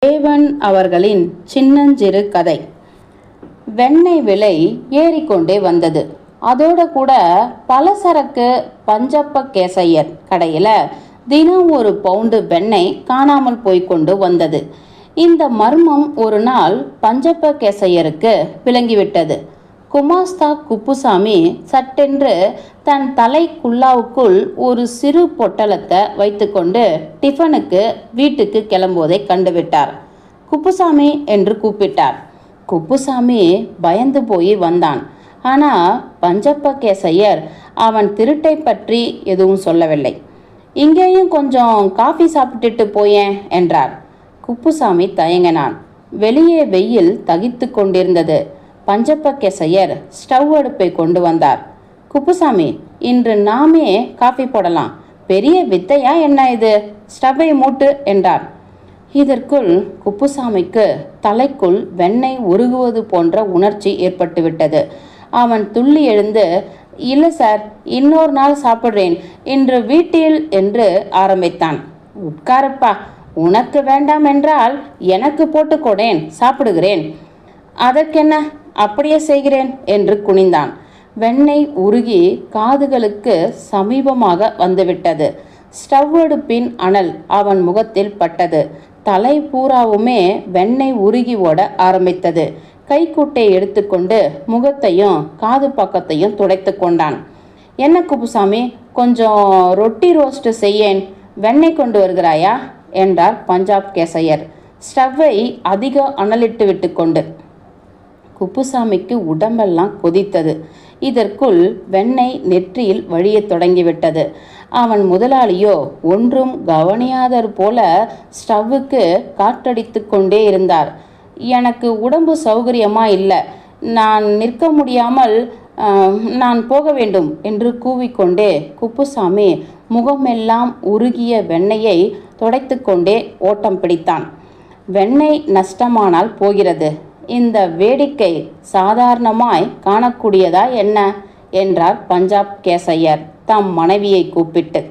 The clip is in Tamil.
தேவன் அவர்களின் சின்னஞ்சிறு கதை. வெண்ணெய் விலை ஏறிக்கொண்டே வந்தது. அதோட கூட பலசரக்கு பஞ்சப்ப கேசையர் கடையில் தினம் ஒரு பவுண்டு வெண்ணெய் காணாமல் போய்கொண்டு வந்தது. இந்த மர்மம் ஒரு நாள் பஞ்சப்ப கேசையருக்கு விளங்கிவிட்டது. குமாஸ்தா குப்புசாமி சட்டென்று தன் தலை குல்லாவுக்குள் ஒரு சிறு பொட்டலத்தை வைத்துக்கொண்டு டிஃபனுக்கு வீட்டுக்கு கிளம்புவதை கண்டுவிட்டார். குப்புசாமி என்று கூப்பிட்டார். குப்புசாமி பயந்து போய் வந்தான். ஆனால் பஞ்சப்ப கேசையர் அவன் திருட்டை பற்றி எதுவும் சொல்லவில்லை. இங்கேயும் கொஞ்சம் காஃபி சாப்பிட்டுட்டு போயேன் என்றார். குப்புசாமி தயங்கினான். வெளியே வெயில் தகித்து கொண்டிருந்தது. பஞ்சப்ப கேசையர் ஸ்டவ் அடுப்பை கொண்டு வந்தார். குப்புசாமி, இன்று நாமே காஃபி போடலாம். பெரிய வித்தையா என்ன இது? ஸ்டவ்வை மூட்டு என்றார். இதற்குள் குப்புசாமிக்கு தலைக்குள் வெண்ணெய் உருகுவது போன்ற உணர்ச்சி ஏற்பட்டுவிட்டது. அவன் துள்ளி எழுந்து, இல்லை சார், இன்னொரு நாள் சாப்பிட்றேன், இன்று வீட்டில் என்று ஆரம்பித்தான். உட்காருப்பா, உனக்கு வேண்டாம் என்றால் எனக்கு போட்டு கொடேன், சாப்பிடுகிறேன். அதற்கென்ன, அப்படியே செய்கிறேன் என்று குனிந்தான். வெண்ணெய் உருகி காதுகளுக்கு சமீபமாக வந்துவிட்டது. ஸ்டவ் அடுப்பின் அனல் அவன் முகத்தில் பட்டது. தலை பூராவுமே வெண்ணெய் உருகி ஓட ஆரம்பித்தது. கைக்குட்டை எடுத்துக்கொண்டு முகத்தையும் காது பக்கத்தையும் துடைத்து கொண்டான். என்ன குப்புசாமி, கொஞ்சம் ரொட்டி ரோஸ்ட் செய்யேன், வெண்ணெய் கொண்டு வருகிறாயா என்றார் பஞ்சாப் கேசையர் ஸ்டவ்வை அதிக அனலிட்டு விட்டு கொண்டு. குப்புசாமிக்கு உடம்பெல்லாம் கொதித்தது. இதற்குள் வெண்ணெய் நெற்றியில் வழிய தொடங்கிவிட்டது. அவன் முதலாளியோ ஒன்றும் கவனியாதர் போல ஸ்டவ்வுக்கு காற்றடித்து கொண்டே இருந்தார். எனக்கு உடம்பு சௌகரியமா இல்லை, நான் நிற்க முடியாமல் நான் போக வேண்டும் என்று கூவிக்கொண்டே குப்புசாமி முகமெல்லாம் உருகிய வெண்ணெயை துடைத்து கொண்டே ஓட்டம் பிடித்தான். வெண்ணெய் நஷ்டமானால் போகிறது, இந்த வேடிக்கை சாதாரணமாய் காணக்கூடியதா என்ன என்றார் பஞ்சாப் கேசையர் தம் மனைவியை கூப்பிட்டு.